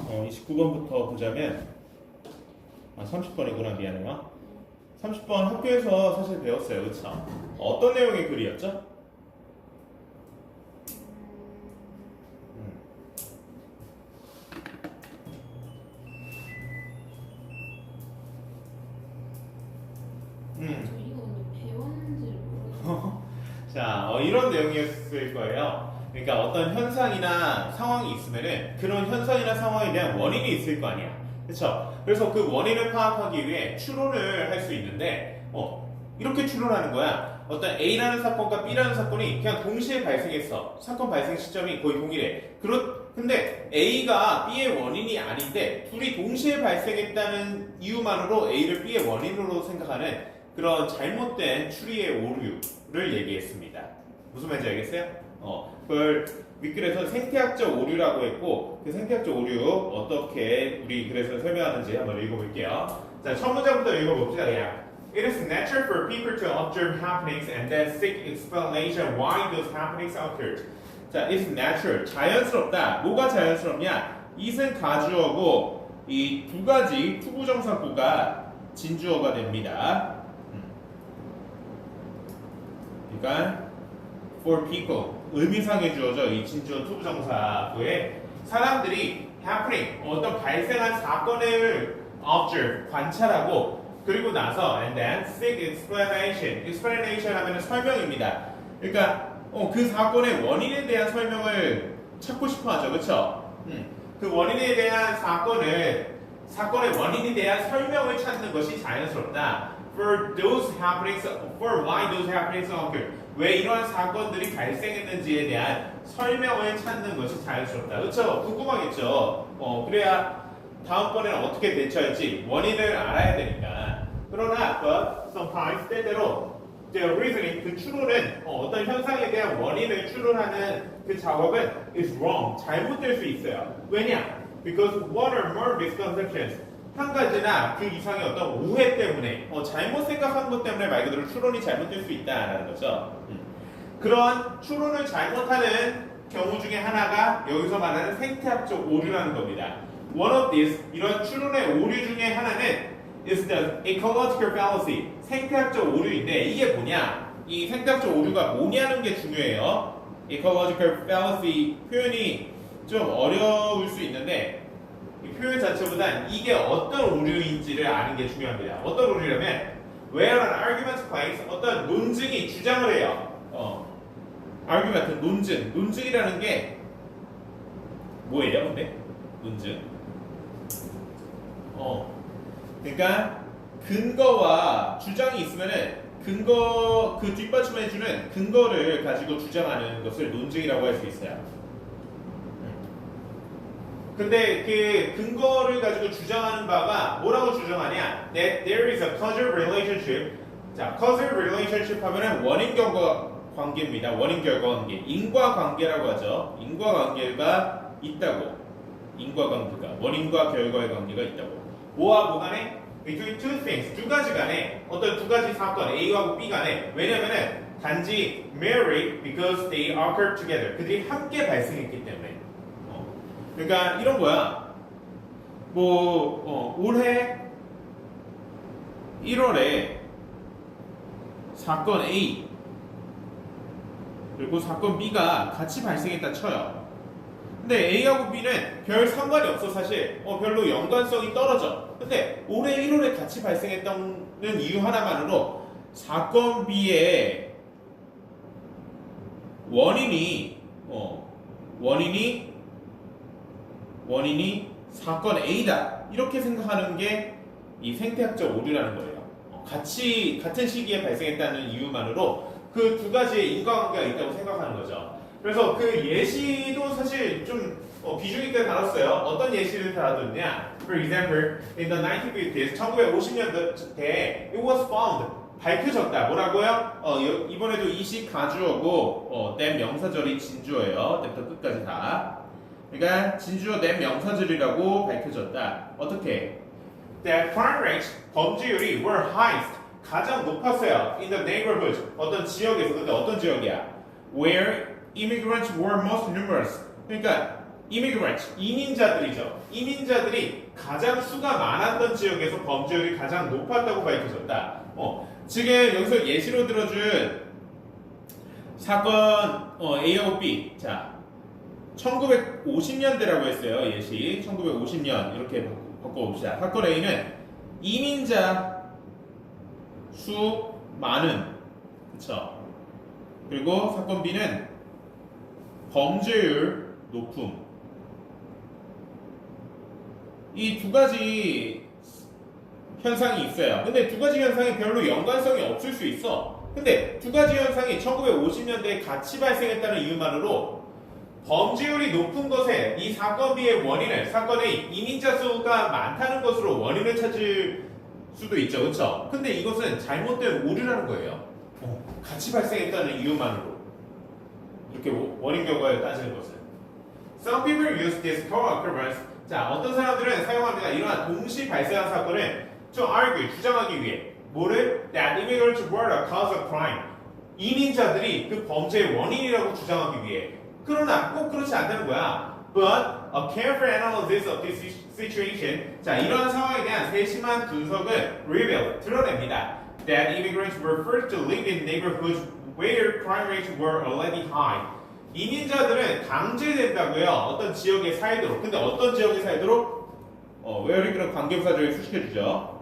29번부터 보자면 30번이구나. 미안해요. 30번 학교에서 사실 배웠어요. 그쵸? 어떤 내용의 글이었죠? 이거 근데 배웠는지를 모르겠어요. 자, 이런 내용이었을 거예요. 그러니까 어떤 현상이나 상황이 있으면은 그런 현상이나 상황에 대한 원인이 있을 거 아니야. 그쵸? 그래서 그 원인을 파악하기 위해 추론을 할 수 있는데, 이렇게 추론하는 거야. 어떤 A라는 사건과 B라는 사건이 그냥 동시에 발생했어. 사건 발생 시점이 거의 동일해. 근데 A가 B의 원인이 아닌데 둘이 동시에 발생했다는 이유만으로 A를 B의 원인으로 생각하는 그런 잘못된 추리의 오류를 얘기했습니다. 무슨 말인지 알겠어요? 그걸 윗글에서 생태학적 오류라고 했고 그 생태학적 오류 어떻게 우리 글에서 설명하는지 한번 읽어볼게요. 자, 첫 문장부터 읽어봅시다. 그냥. It is natural for people to observe happenings and then seek explanation why those happenings occurred. 자, it's natural. 자연스럽다. 뭐가 자연스럽냐? it은 가주어고 이 두 가지 투부정사구가 진주어가 됩니다. 그러니까 for people 의미상의 주어죠. 이 진주어 투부정사구에 사람들이 happening 어떤 발생한 사건을 observe 관찰하고 그리고 나서 and then seek explanation. explanation 하면은 설명입니다. 그러니까 그 사건의 원인에 대한 설명을 찾고 싶어 하죠. 그렇죠? 그 원인에 대한 사건의 원인에 대한 설명을 찾는 것이 자연스럽다. For those happenings, for why those happenings occur. 왜 이러한 사건들이 발생했는지에 대한 설명을 찾는 것이 자연스럽다. 그렇죠? 궁금하겠죠? 그래야 다음번에는 어떻게 대처할지 원인을 알아야 되니까. 그러나 but sometimes 때때로 the reasoning 그 추론은 어떤 현상에 대한 원인을 추론하는 그 작업은 is wrong 잘못될 수 있어요. 왜냐? Because one or more misconceptions 한 가지나 그 이상의 어떤 오해 때문에 잘못 생각한 것 때문에 말 그대로 추론이 잘못될 수 있다라는 거죠. 그런 추론을 잘못하는 경우 중에 하나가 여기서 말하는 생태학적 오류라는 겁니다. One of these 이런 추론의 오류 중에 하나는 is the ecological fallacy 생태학적 오류인데 이게 뭐냐? 이 생태학적 오류가 뭐냐는 게 중요해요. ecological fallacy 표현이 좀 어려울 수 있는데 이 표현 자체보단 이게 어떤 오류인지를 아는 게 중요합니다. 어떤 오류냐면 where an argument claims 어떤 논증이 주장을 해요. argument 논증이라는 게 뭐예요? 근데 논증 그러니까 근거와 주장이 있으면은 그 뒷받침해주는 근거를 가지고 주장하는 것을 논증이라고 할 수 있어요. 근데 그 근거를 가지고 주장하는 바가 뭐라고 주장하냐? That there is a causal relationship. 자, causal relationship 하면은 원인 결과 관계입니다. 원인 결과 관계. 인과관계라고 하죠. 인과관계가 있다고. 인과관계가 원인과 결과의 관계가 있다고. 뭐와 뭐 간에? Between two things. 두 가지 간에 어떤 두 가지 사건 A하고 B 간에 왜냐면은 단지 married because they occurred together. 그들이 함께 발생했기 때문에. 그러니까 이런 거야. 올해 1월에 사건 A 그리고 사건 B가 같이 발생했다 쳐요. 근데 A하고 B는 별 상관이 없어 사실. 별로 연관성이 떨어져. 근데 올해 1월에 같이 발생했다는 이유 하나만으로 사건 B의 원인이 사건 A다. 이렇게 생각하는 게 이 생태학적 오류라는 거예요. 같은 시기에 발생했다는 이유만으로 그 두 가지의 인과관계가 있다고 생각하는 거죠. 그래서 그 예시도 사실 좀 비중 있게 다뤘어요. 어떤 예시를 다뤘느냐? For example, in the 1950s, 1950년대에 it was found, 밝혀졌다. 뭐라고요? 이번에도 이시 가주어고 that 명사절이 진주어예요. 때부터 끝까지 다. 그러니까 진주어 that 명사절이라고 밝혀졌다. 어떻게? That crime rates, 범죄율이 were highest, 가장 높았어요. In the neighborhood, 어떤 지역에서. 근데 어떤 지역이야? Where immigrants were most numerous. 그러니까 immigrants, 이민자들이죠. 이민자들이 가장 수가 많았던 지역에서 범죄율이 가장 높았다고 밝혀졌다. 지금 여기서 예시로 들어준 사건 A하고 B. 자, 1950년대라고 했어요. 예시 1950년 이렇게 바꿔봅시다. 사건 A는 이민자 수 많은, 그쵸? 그리고 사건 B는 범죄율 높음. 이 두 가지 현상이 있어요. 근데 두 가지 현상이 별로 연관성이 없을 수 있어. 근데 두 가지 현상이 1950년대에 같이 발생했다는 이유만으로 범죄율이 높은 것에 이 사건 B의 원인을, 사건 A 이민자 수가 많다는 것으로 원인을 찾을 수도 있죠. 그렇죠? 근데 이것은 잘못된 오류라는 거예요. 같이 발생했다는 이유만으로 이렇게 원인 결과를 따지는 것은. Some people use this co-occurrence. 자, 어떤 사람들은 사용합니다. 이러한 동시 발생한 사건을 to argue, 주장하기 위해 뭐를? That immigrants were the cause of crime. 이민자들이 그 범죄의 원인이라고 주장하기 위해. 그러나 꼭 그렇지 않다는 거야. But a careful analysis of this situation. 자, 이러한 상황에 대한 세심한 분석은 reveal, 드러냅니다. That immigrants were first to live in neighborhoods where crime rates were already high. 이민자들은 강제된다고요. 어떤 지역에 살도록. 근데 어떤 지역에 살도록? where이 그런 관계부사절을 수식해주죠.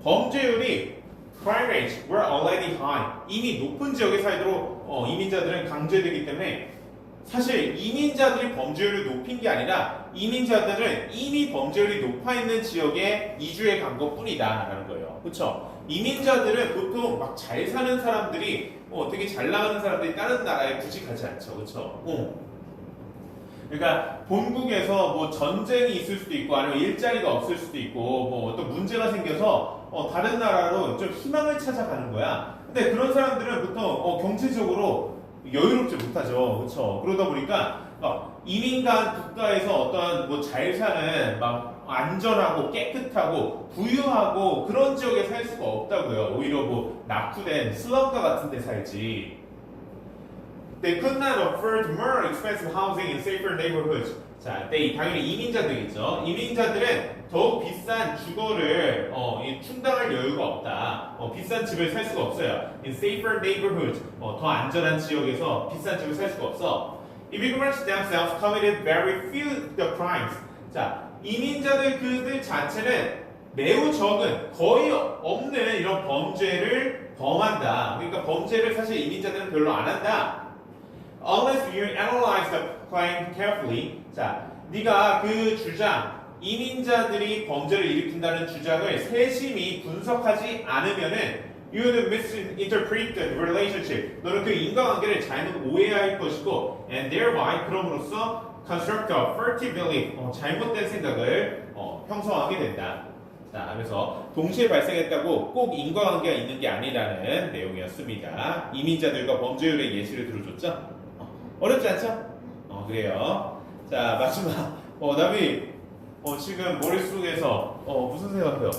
범죄율이 crime rates were already high. 이미 높은 지역에 살도록 이민자들은 강제되기 때문에 사실 이민자들이 범죄율을 높인 게 아니라 이민자들은 이미 범죄율이 높아 있는 지역에 이주해 간 것뿐이다라는 거예요. 그렇죠? 이민자들은 보통 막 잘 사는 사람들이 되게 잘 나가는 사람들이 다른 나라에 굳이 가지 않죠. 그렇죠? 그러니까 본국에서 뭐 전쟁이 있을 수도 있고 아니면 일자리가 없을 수도 있고 뭐 어떤 문제가 생겨서 다른 나라로 좀 희망을 찾아가는 거야. 근데 그런 사람들은 보통 경제적으로 여유롭지 못하죠. 그렇죠? 그러다 보니까 이민간 국가에서 어떤 뭐 잘 사는 막 안전하고 깨끗하고 부유하고 그런 지역에 살 수가 없다고요. 오히려 뭐 낙후된 슬럼가 같은 데 살지. They could not afford more expensive housing in safer neighborhoods. 자, 당연히 이민자들이죠. 이민자들은 더욱 비싼 주거를 충당할 여유가 없다. 비싼 집을 살 수가 없어요. In safer neighborhoods. 더 안전한 지역에서 비싼 집을 살 수가 없어. Immigrants themselves committed very few the crimes. 자, 이민자들 그들 자체는 매우 적은, 거의 없는 이런 범죄를 범한다. 그러니까 범죄를 사실 이민자들은 별로 안 한다. Unless you analyze the claim carefully. 자, 네가 그 주장, 이민자들이 범죄를 일으킨다는 주장을 세심히 분석하지 않으면은 you would misinterpret the relationship. 너는 그 인과관계를 잘못 오해할 것이고, and thereby 그럼으로써 construct a faulty belief. 잘못된 생각을 형성하게 된다. 자, 그래서 동시에 발생했다고 꼭 인과관계가 있는 게 아니라는 내용이었습니다. 이민자들과 범죄율의 예시를 들어줬죠? 어렵지 않죠? 그래요. 자, 마지막. 나비, 지금 머릿속에서, 무슨 생각해요?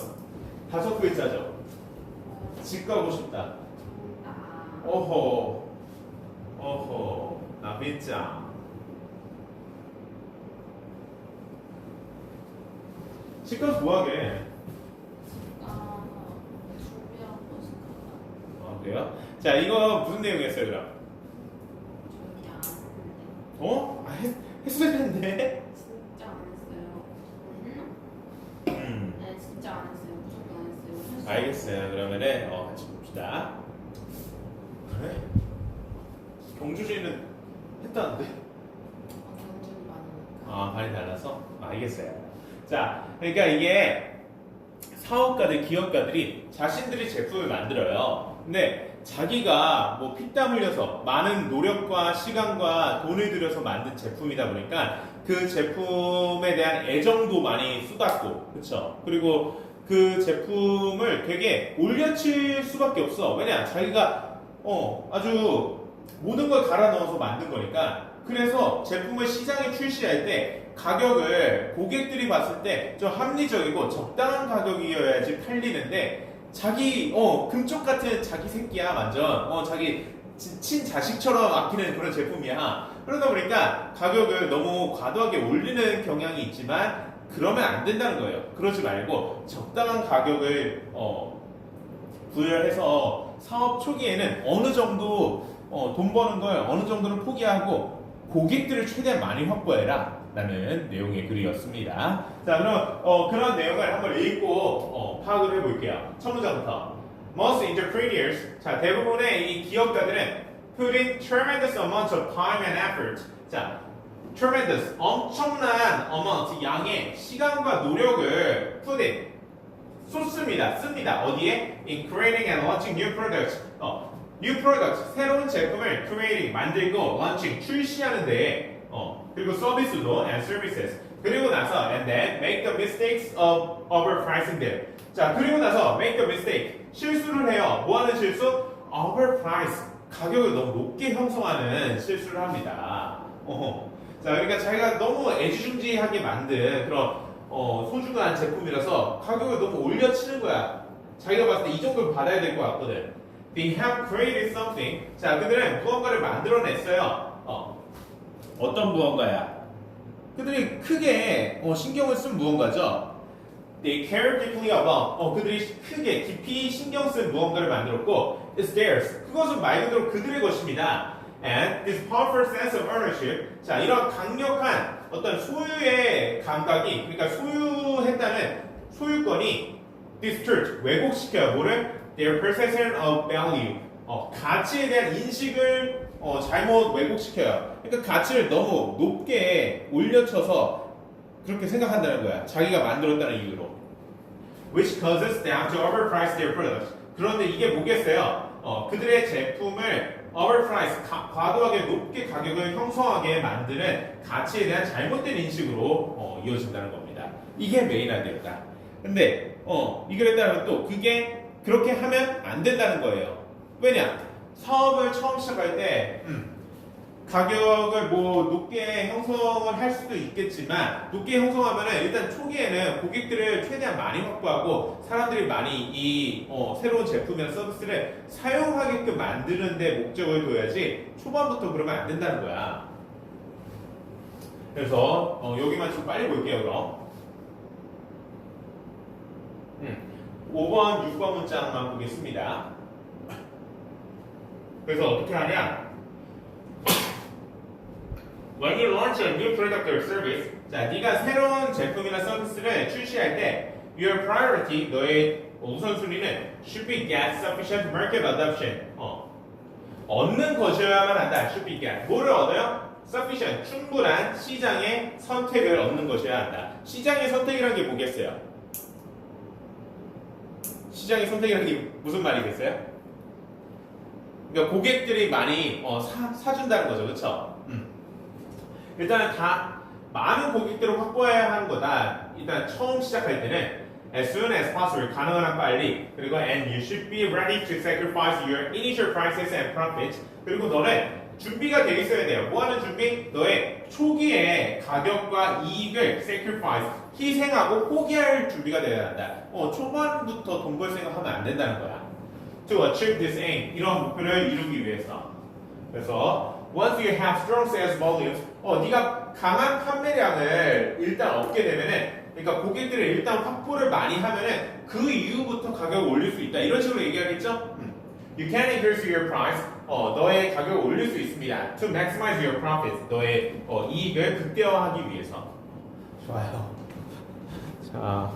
5글자죠? 집 가고 싶다. 어허, 나비짱. 집 가서 뭐하게? 준비하고 싶어. 그래요? 자, 이거 무슨 내용이었어요, 그럼? 했어야 했는데? 진짜 안 했어요. 네, 진짜 안 했어요. 무조건 안 했어요. 알겠어요. 그러면은 같이 봅시다. 그래? 경주지는 했다는데? 경쟁이 많으니까. 반이 달라서? 알겠어요. 자, 그러니까 이게 사업가들, 기업가들이 자신들이 제품을 만들어요. 근데 자기가 뭐 피땀 흘려서 많은 노력과 시간과 돈을 들여서 만든 제품이다 보니까 그 제품에 대한 애정도 많이 쏟았고, 그쵸? 그리고 그 제품을 되게 올려칠 수밖에 없어. 왜냐? 자기가 아주 모든 걸 갈아 넣어서 만든 거니까. 그래서 제품을 시장에 출시할 때 가격을 고객들이 봤을 때 좀 합리적이고 적당한 가격이어야지 팔리는데 자기 금쪽 같은 자기 새끼야 완전 자기 친자식처럼 아끼는 그런 제품이야. 그러다 보니까 가격을 너무 과도하게 올리는 경향이 있지만 그러면 안 된다는 거예요. 그러지 말고 적당한 가격을 부여해서 사업 초기에는 어느 정도 돈 버는 걸 어느 정도는 포기하고 고객들을 최대한 많이 확보해라 라는 내용의 글이었습니다. 자, 그럼 그런 내용을 한번 읽고 파악을 해볼게요. 첫 문장부터. Most entrepreneurs, 자, 대부분의 이 기업가들은 put in tremendous amounts of time and effort. 자, tremendous, 엄청난 amount, 양의 시간과 노력을 put in, 씁니다. 어디에? In creating and launching new products. new products, 새로운 제품을 creating, 만들고, launching, 출시하는 데에, 그리고 서비스도 and services. 그리고 나서 and then make the mistakes of overpricing them. 자, 그리고 나서 make the mistake, 실수를 해요. 뭐 하는 실수? overprice, 가격을 너무 높게 형성하는 실수를 합니다. 자, 그러니까 자기가 너무 애지중지하게 만든 그런 소중한 제품이라서 가격을 너무 올려치는 거야. 자기가 봤을 때 이 정도를 받아야 될 것 같거든. They have created something. 자, 그들은 무언가를 만들어냈어요. 어떤 무언가야? 그들이 크게 신경을 쓴 무언가죠. They care deeply about. 그들이 크게 깊이 신경 쓴 무언가를 만들었고, it's theirs. 그것은 말 그대로 그들의 것입니다. And this powerful sense of ownership. 자, 이런 강력한 어떤 소유의 감각이, 그러니까 소유했다는 소유권이 distort, 왜곡시켜요. 뭐를? Their perception of value. 가치에 대한 인식을 잘못 왜곡시켜요. 그러니까 가치를 너무 높게 올려쳐서 그렇게 생각한다는 거야. 자기가 만들었다는 이유로. Which causes them to overprice their products. 그런데 이게 뭐겠어요? 그들의 제품을 overprice, 과도하게 높게 가격을 형성하게 만드는 가치에 대한 잘못된 인식으로 이어진다는 겁니다. 이게 메인 아이디어다. 근데 이 글에 따르면 또 그게 그렇게 하면 안 된다는 거예요. 왜냐? 사업을 처음 시작할 때 가격을 뭐 높게 형성을 할 수도 있겠지만 높게 형성하면은 일단 초기에는 고객들을 최대한 많이 확보하고 사람들이 많이 이 새로운 제품이나 서비스를 사용하게끔 만드는 데 목적을 둬야지 초반부터 그러면 안 된다는 거야. 그래서 여기만 좀 빨리 볼게요. 그럼 5번, 6번 문장만 보겠습니다. 그래서 어떻게 하냐? When you launch a new product or service, 자, 네가 새로운 제품이나 서비스를 출시할 때, your priority, 너의 우선순위는 should be get sufficient market adoption. 얻는 것이어야만 한다. should be get. 뭐를 얻어요? sufficient, 충분한 시장의 선택을 얻는 것이어야 한다. 시장의 선택이라는 게 뭐겠어요? 시장의 선택이라는 게 무슨 말이겠어요? 그러니까 고객들이 많이 사준다는 거죠, 그렇죠? 일단은 다 많은 고객들을 확보해야 하는 거다. 일단 처음 시작할 때는 as soon as possible, 가능한 한 빨리. 그리고 and you should be ready to sacrifice your initial prices and profits. 그리고 너는 준비가 돼 있어야 돼요. 뭐 하는 준비? 너의 초기의 가격과 이익을 sacrifice, 희생하고 포기할 준비가 되어야 한다. 초반부터 돈 벌 생각하면 안 된다는 거야. To achieve this aim, 이런 목표를 이루기 위해서. 그래서 once you have strong sales volumes, 네가 강한 판매량을 일단 얻게 되면은, 그러니까 고객들을 일단 확보를 많이 하면은 그 이후부터 가격을 올릴 수 있다. 이런 식으로 얘기하겠죠? You can increase your price. 너의 가격을 올릴 수 있습니다. To maximize your profits. 너의 이익을 극대화하기 위해서. 좋아요. 자.